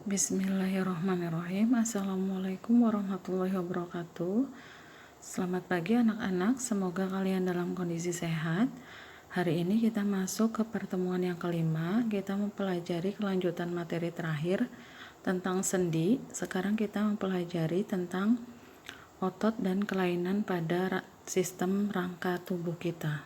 Bismillahirrahmanirrahim. Assalamualaikum warahmatullahi wabarakatuh. Selamat pagi anak-anak, semoga kalian dalam kondisi sehat. Hari ini kita masuk ke pertemuan yang kelima. Kita mempelajari kelanjutan materi terakhir tentang sendi. Sekarang kita mempelajari tentang otot dan kelainan pada sistem rangka tubuh kita.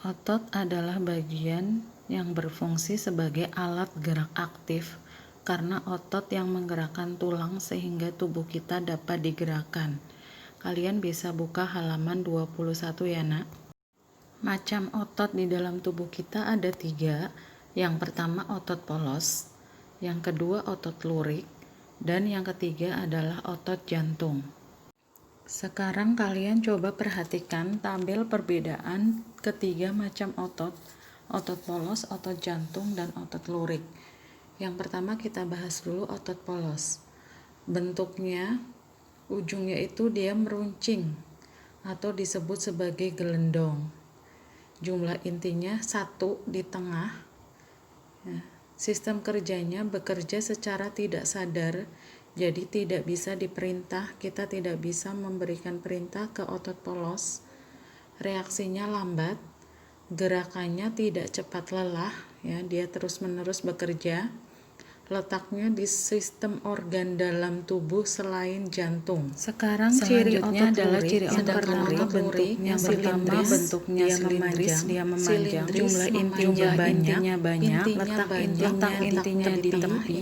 Otot adalah bagian yang berfungsi sebagai alat gerak aktif karena otot yang menggerakkan tulang sehingga tubuh kita dapat digerakkan. Kalian bisa buka halaman 21 ya nak. Macam otot di dalam tubuh kita ada 3. Yang pertama otot polos, yang kedua otot lurik, dan yang ketiga adalah otot jantung. Sekarang kalian coba perhatikan tabel perbedaan ketiga macam otot polos, otot jantung, dan otot lurik. Yang pertama kita bahas dulu otot polos. Bentuknya, ujungnya itu dia meruncing atau disebut sebagai gelendong. Jumlah intinya 1 di tengah. Sistem kerjanya bekerja secara tidak sadar, jadi tidak bisa diperintah, kita tidak bisa memberikan perintah ke otot polos. Reaksinya lambat, gerakannya tidak cepat lelah, ya, dia terus-menerus bekerja. Letaknya di sistem organ dalam tubuh selain jantung. Sekarang ciri otot adalah ciri otot lurik, bentuknya silindris, dia memanjang, jumlah intinya banyak, letak intinya di tepi,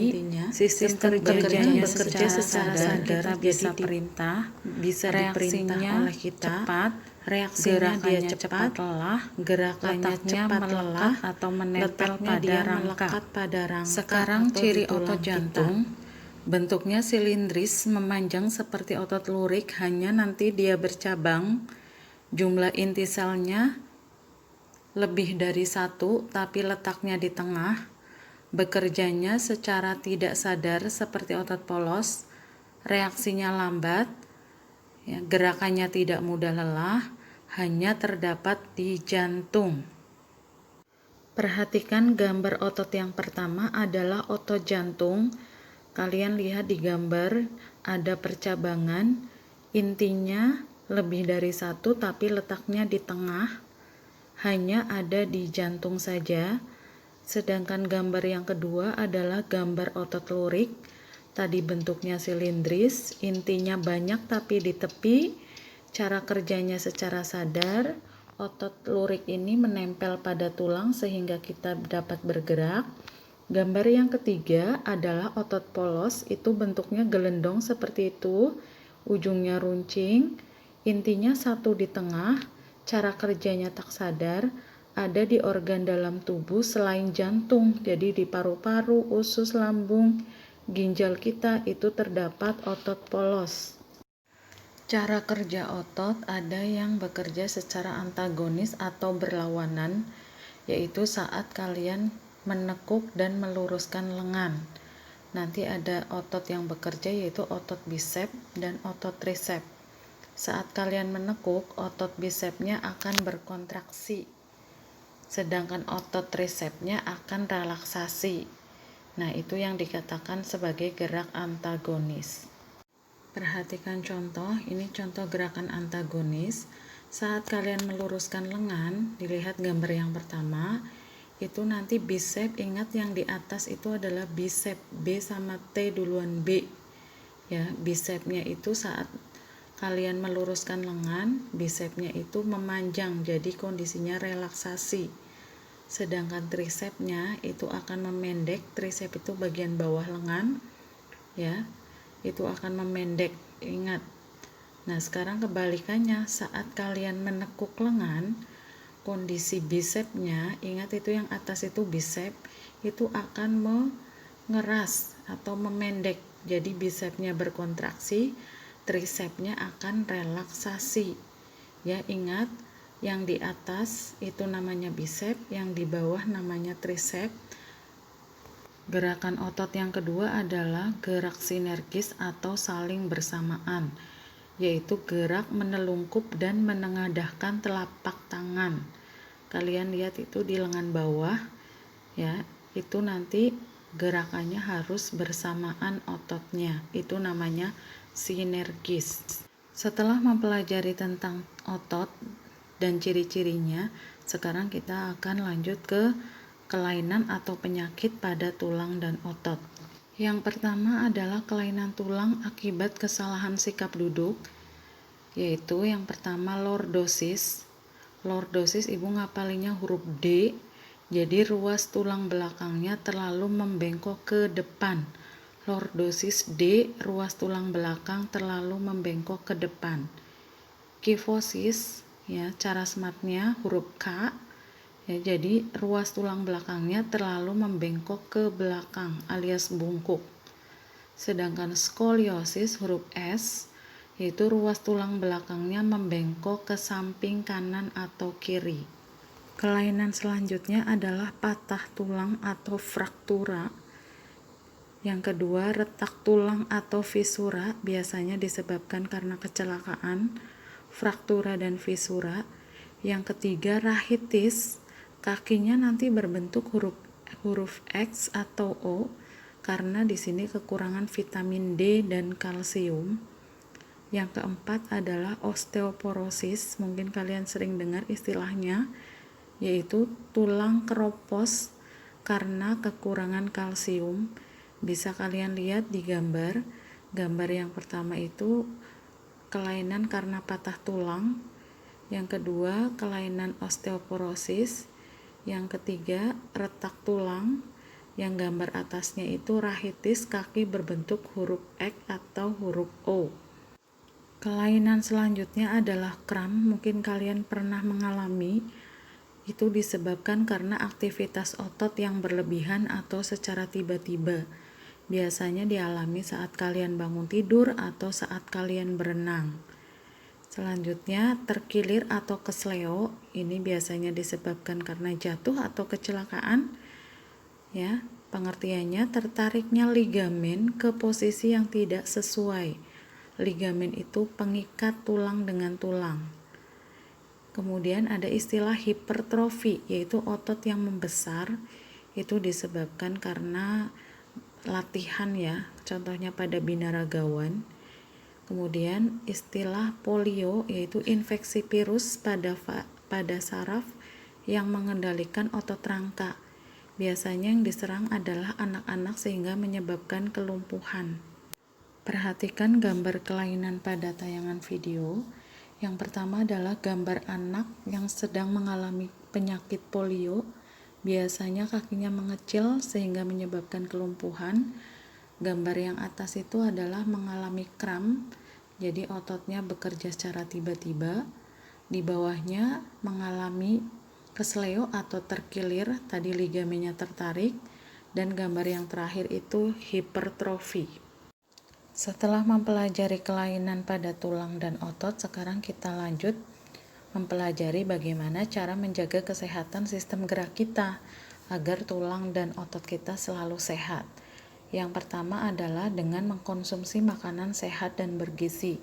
sistem kerjanya bekerja secara sadar, bisa perintah, bisa diperintah oleh kita, cepat, reaksinya dia cepat lelah, gerakannya cepat lelah atau menempel pada rangka. Sekarang ciri otot jantung, bentuknya silindris memanjang seperti otot lurik, hanya nanti dia bercabang. Jumlah inti selnya lebih dari 1, tapi letaknya di tengah. Bekerjanya secara tidak sadar seperti otot polos, reaksinya lambat, ya, gerakannya tidak mudah lelah, hanya terdapat di jantung. Perhatikan gambar otot yang pertama adalah otot jantung. Kalian lihat di gambar ada percabangan, intinya lebih dari 1 tapi letaknya di tengah, hanya ada di jantung saja. Sedangkan gambar yang kedua adalah gambar otot lurik. Tadi bentuknya silindris, intinya banyak tapi di tepi, cara kerjanya secara sadar. Otot lurik ini menempel pada tulang sehingga kita dapat bergerak. Gambar yang ketiga adalah otot polos, itu bentuknya gelendong seperti itu, ujungnya runcing, intinya 1 di tengah, cara kerjanya tak sadar, ada di organ dalam tubuh selain jantung, jadi di paru-paru, usus, lambung, ginjal kita itu terdapat otot polos. Cara kerja otot ada yang bekerja secara antagonis atau berlawanan, yaitu saat kalian menekuk dan meluruskan lengan. Nanti ada otot yang bekerja yaitu otot bisep dan otot trisep. Saat kalian menekuk, otot bisepnya akan berkontraksi, sedangkan otot trisepnya akan relaksasi. Nah, itu yang dikatakan sebagai gerak antagonis. Perhatikan contoh, ini contoh gerakan antagonis. Saat kalian meluruskan lengan, dilihat gambar yang pertama, itu nanti bisep, ingat yang di atas itu adalah bisep, B sama T duluan B. Ya, bisepnya itu saat kalian meluruskan lengan, bisepnya itu memanjang, jadi kondisinya relaksasi. Sedangkan trisepnya itu akan memendek, trisep itu bagian bawah lengan, ya. Itu akan memendek, ingat. Nah, sekarang kebalikannya, saat kalian menekuk lengan, kondisi bisepnya, ingat itu yang atas itu bisep, itu akan mengeras atau memendek, jadi bisepnya berkontraksi, trisepnya akan relaksasi. Ya, ingat, yang di atas itu namanya bisep, yang di bawah namanya trisep. Gerakan otot yang kedua adalah gerak sinergis atau saling bersamaan, yaitu gerak menelungkup dan menengadahkan telapak tangan. Kalian lihat itu di lengan bawah, ya, itu nanti gerakannya harus bersamaan ototnya. Itu namanya sinergis. Setelah mempelajari tentang otot dan ciri-cirinya, sekarang kita akan lanjut ke kelainan atau penyakit pada tulang dan otot. Yang pertama adalah kelainan tulang akibat kesalahan sikap duduk, yaitu yang pertama lordosis. Lordosis ibu ngapalinya huruf D, jadi ruas tulang belakangnya terlalu membengkok ke depan. Lordosis D, ruas tulang belakang terlalu membengkok ke depan. Kifosis, ya, cara sematnya huruf K, ya, jadi ruas tulang belakangnya terlalu membengkok ke belakang alias bungkuk. Sedangkan skoliosis huruf S, yaitu ruas tulang belakangnya membengkok ke samping kanan atau kiri. Kelainan selanjutnya adalah patah tulang atau fraktura. Yang kedua, retak tulang atau fisura, biasanya disebabkan karena kecelakaan, fraktura dan fisura. Yang ketiga, rahitis, kakinya nanti berbentuk huruf X atau O karena di sini kekurangan vitamin D dan kalsium. Yang keempat adalah osteoporosis, mungkin kalian sering dengar istilahnya, yaitu tulang keropos karena kekurangan kalsium. Bisa kalian lihat di gambar yang pertama itu kelainan karena patah tulang, yang kedua kelainan osteoporosis, yang ketiga retak tulang, yang gambar atasnya itu rahitis, kaki berbentuk huruf X atau huruf O. Kelainan selanjutnya adalah kram, mungkin kalian pernah mengalami. Itu disebabkan karena aktivitas otot yang berlebihan atau secara tiba-tiba. Biasanya dialami saat kalian bangun tidur atau saat kalian berenang. Selanjutnya, terkilir atau kesleo, ini biasanya disebabkan karena jatuh atau kecelakaan. Ya, pengertiannya tertariknya ligamen ke posisi yang tidak sesuai. Ligamen itu pengikat tulang dengan tulang. Kemudian ada istilah hipertrofi, yaitu otot yang membesar. Itu disebabkan karena latihan, ya, contohnya pada binaragawan. Kemudian istilah polio, yaitu infeksi virus pada saraf yang mengendalikan otot rangka. Biasanya yang diserang adalah anak-anak sehingga menyebabkan kelumpuhan. Perhatikan gambar kelainan pada tayangan video. Yang pertama adalah gambar anak yang sedang mengalami penyakit polio. Biasanya kakinya mengecil sehingga menyebabkan kelumpuhan. Gambar yang atas itu adalah mengalami kram, jadi ototnya bekerja secara tiba-tiba. Di bawahnya mengalami kesleo atau terkilir, tadi ligamennya tertarik. Dan gambar yang terakhir itu hipertrofi. Setelah mempelajari kelainan pada tulang dan otot, sekarang kita lanjut mempelajari bagaimana cara menjaga kesehatan sistem gerak kita agar tulang dan otot kita selalu sehat. Yang pertama adalah dengan mengkonsumsi makanan sehat dan bergizi.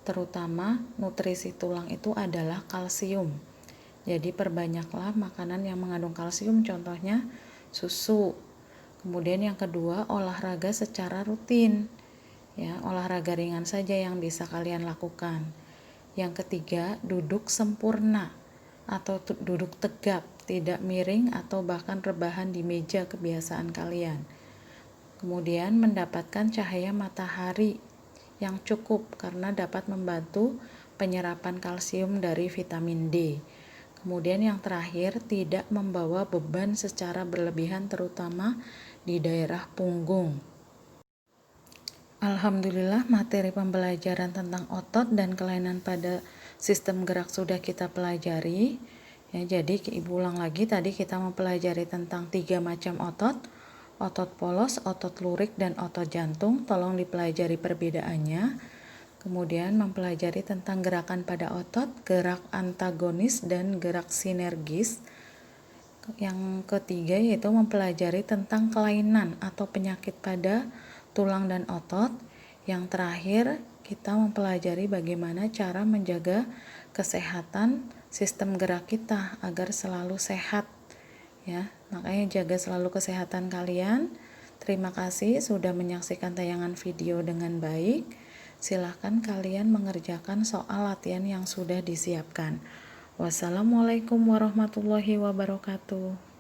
Terutama nutrisi tulang itu adalah kalsium. Jadi perbanyaklah makanan yang mengandung kalsium, contohnya susu. Kemudian yang kedua, olahraga secara rutin. Ya, olahraga ringan saja yang bisa kalian lakukan. Yang ketiga, duduk sempurna atau duduk tegap, tidak miring atau bahkan rebahan di meja kebiasaan kalian. Kemudian mendapatkan cahaya matahari yang cukup karena dapat membantu penyerapan kalsium dari vitamin D. Kemudian yang terakhir, tidak membawa beban secara berlebihan terutama di daerah punggung. Alhamdulillah, materi pembelajaran tentang otot dan kelainan pada sistem gerak sudah kita pelajari. Ya, jadi ibu ulang lagi, tadi kita mempelajari tentang 3 macam otot: otot polos, otot lurik, dan otot jantung. Tolong dipelajari perbedaannya. Kemudian mempelajari tentang gerakan pada otot, gerak antagonis dan gerak sinergis. Yang ketiga yaitu mempelajari tentang kelainan atau penyakit pada tulang dan otot. Yang terakhir kita mempelajari bagaimana cara menjaga kesehatan sistem gerak kita agar selalu sehat, ya. Makanya jaga selalu kesehatan kalian. Terima kasih sudah menyaksikan tayangan video dengan baik. Silahkan kalian mengerjakan soal latihan yang sudah disiapkan. Wassalamualaikum warahmatullahi wabarakatuh.